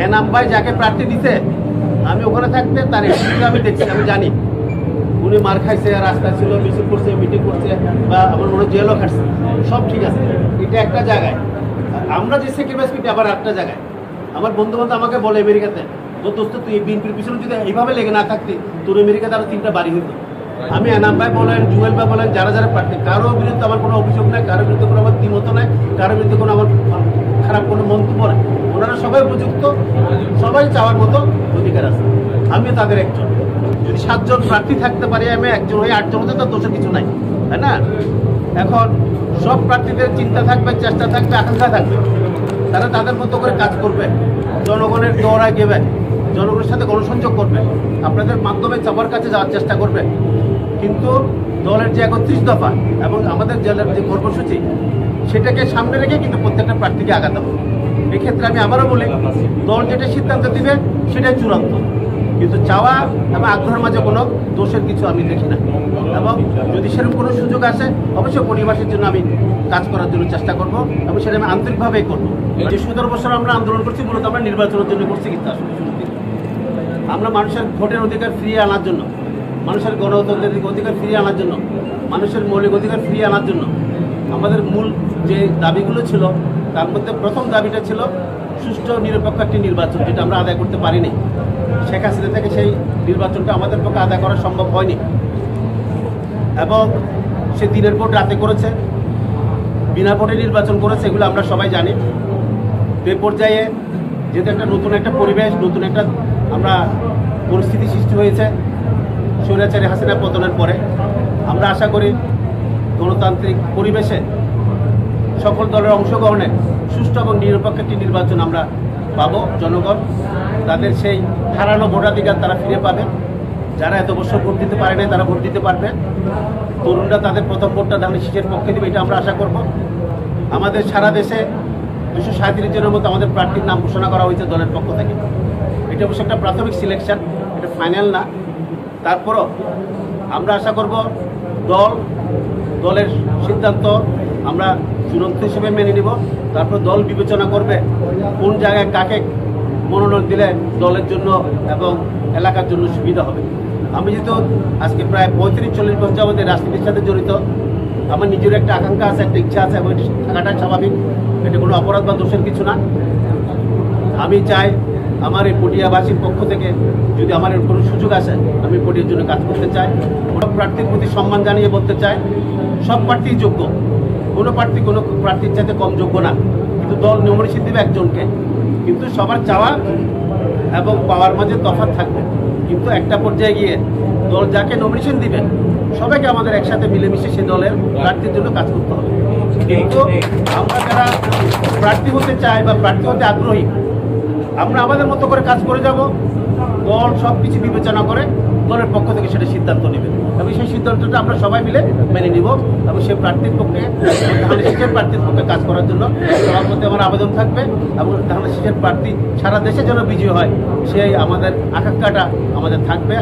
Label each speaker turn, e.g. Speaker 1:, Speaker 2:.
Speaker 1: এনাম ভাই যাকে প্রার্থী দিতে আমি ওখানে থাকতে তার একটু আমি দেখছি, আমি জানি উনি মার খাইছে, রাস্তায় ছিল, মিছিল করছে, মিটিং করছে, বা আমার মনে জেলও খাটছে, সব ঠিক আছে। এটা একটা জায়গায়, আমরা যে স্যাক্রিফাইস করি আবার একটা জায়গায়। আমার বন্ধু বান্ধব আমাকে বলে আমেরিকাতে, তোর দোস্ত তুই বিএনপির পিছনে যদি এইভাবে লেগে না থাকতি তোর আমেরিকাতে আরো 3টা বাড়ি হইতো। আমি এনাম ভাই বলেন, জুয়েল ভাই বলেন, যারা যারা প্রার্থী, কারোর বিরুদ্ধে আমার কোনো অভিযোগ নাই, কারোর বিরুদ্ধে কোনো আমার দ্বিমত নাই, কারোর বিরুদ্ধে কোনো আমার খারাপ কোনো মন্তব্য নাই। ওনারা সবাই উপযুক্ত, সবাই চাওয়ার মতো অধিকার আছে, আমিও তাদের একজন। যদি 7 জন প্রার্থী থাকতে পারি, আমি একজন হয়ে 8 জন হতে তার দোষের কিছু নাই, তাই না? এখন সব প্রার্থীদের চিন্তা থাকবে, চেষ্টা থাকবে, আকাঙ্ক্ষা থাকবে, তারা তাদের মতো করে কাজ করবে, জনগণের দৌড়ায় গেবে, জনগণের সাথে গণসংযোগ করবে, আপনাদের মাধ্যমে সবার কাছে যাওয়ার চেষ্টা করবে। কিন্তু দলের যে 31 দফা এবং আমাদের জেলার যে কর্মসূচি, সেটাকে সামনে রেখে কিন্তু প্রত্যেকটা প্রার্থীকে আগাতে হবে। এক্ষেত্রে আমি আবারও বলি, দল যেটা সিদ্ধান্ত দিবে সেটাই চূড়ান্ত, কিন্তু চাওয়া এবং আগ্রহের মাঝে কোনো দোষের কিছু আমি দেখি না। এবং যদি সেরকম কোনো সুযোগ আসে, অবশ্যই পরিবারের জন্য আমি কাজ করার জন্য চেষ্টা করব, এবং সেটা আমি আন্তরিকভাবেই করবো। যে 17 বছর আমরা আন্দোলন করছি, মূলত আমরা নির্বাচনের জন্য করছি, কিন্তু আসলে আমরা মানুষের ভোটের অধিকার ফিরিয়ে আনার জন্য, মানুষের গণতন্ত্রের অধিকার ফিরিয়ে আনার জন্য, মানুষের মৌলিক অধিকার ফিরিয়ে আনার জন্য আমাদের মূল যে দাবিগুলো ছিল, তার মধ্যে প্রথম দাবিটা ছিল সুষ্ঠু নিরপেক্ষ একটি নির্বাচন, যেটা আমরা আদায় করতে পারিনি। শেখ হাসিনা থেকে সেই নির্বাচনটা আমাদের পক্ষে আদায় করা সম্ভব হয়নি, এবং সে দিনের পর রাতে করেছে, বিনা ভোটে নির্বাচন করেছে, এগুলো আমরা সবাই জানি। এই পর্যায়ে যেহেতু একটা নতুন একটা পরিবেশ, নতুন একটা আমরা পরিস্থিতি সৃষ্টি হয়েছে স্বৈরাচারী হাসিনা পতনের পরে, আমরা আশা করি গণতান্ত্রিক পরিবেশে সকল দলের অংশগ্রহণে সুষ্ঠু এবং নিরপেক্ষ একটি নির্বাচন আমরা পাবো। জনগণ তাদের সেই হারানো ভোটাধিকার তারা ফিরে পাবে। যারা এত বছর ভোট দিতে পারে নাই, তারা ভোট দিতে পারবে। তরুণরা তাদের প্রথম ভোটটা ধানের শীষের পক্ষে দেবে, এটা আমরা আশা করব। আমাদের সারা দেশে 237 জনের মতো আমাদের প্রার্থীর নাম ঘোষণা করা হয়েছে দলের পক্ষ থেকে। এটা অবশ্য একটা প্রাথমিক সিলেকশন, এটা ফাইনাল না। তারপরও আমরা আশা করব দলের সিদ্ধান্ত আমরা চূড়ান্ত হিসেবে মেনে নিব। তারপর দল বিবেচনা করবে কোন জায়গায় কাকে মনোনয়ন দিলে দলের জন্য এবং এলাকার জন্য সুবিধা হবে। আমি যেহেতু আজকে প্রায় 35-40 বছর আমাদের রাজনীতির সাথে জড়িত, আমার নিজের একটা আকাঙ্ক্ষা আছে, একটা ইচ্ছা আছে, এবং এটি থাকাটাই স্বাভাবিক, এটা কোনো অপরাধ বা দোষের কিছু না। আমি চাই আমার এই পটিয়াবাসীর পক্ষ থেকে যদি আমার এর কোনো সুযোগ আসে, আমি পটিয়ার জন্য কাজ করতে চাই। সব প্রার্থীর প্রতি সম্মান জানিয়ে বলতে চাই, সব প্রার্থী যোগ্য, কোনো প্রার্থীর চাইতে কম যোগ্য না। কিন্তু দল নমিনেশন দেবে একজনকে, কিন্তু সবার চাওয়া এবং পাওয়ার মাঝে তফাৎ থাকবে। কিন্তু একটা পর্যায়ে গিয়ে দল যাকে নমিনেশন দিবে, সবাইকে আমাদের একসাথে মিলেমিশে সে দলের প্রার্থীর জন্য কাজ করতে হবে। কিন্তু আমরা যারা প্রার্থী হতে চাই বা প্রার্থী হতে আগ্রহী, আমরা আমাদের মতো করে কাজ করে যাব। দল সব কিছু বিবেচনা করে দলের পক্ষ থেকে সেটা সিদ্ধান্ত নেবে, এবং সেই সিদ্ধান্তটা আমরা সবাই মিলে মেনে নিব, এবং সেই প্রার্থীর পক্ষে, ধানের শীষের প্রার্থীর পক্ষে কাজ করার জন্য সবার মধ্যে আমার আবেদন থাকবে। এবং ধানের শীষের প্রার্থী সারা দেশে যেন বিজয়ী হয়, সেই আমাদের আকাঙ্ক্ষাটা আমাদের থাকবে।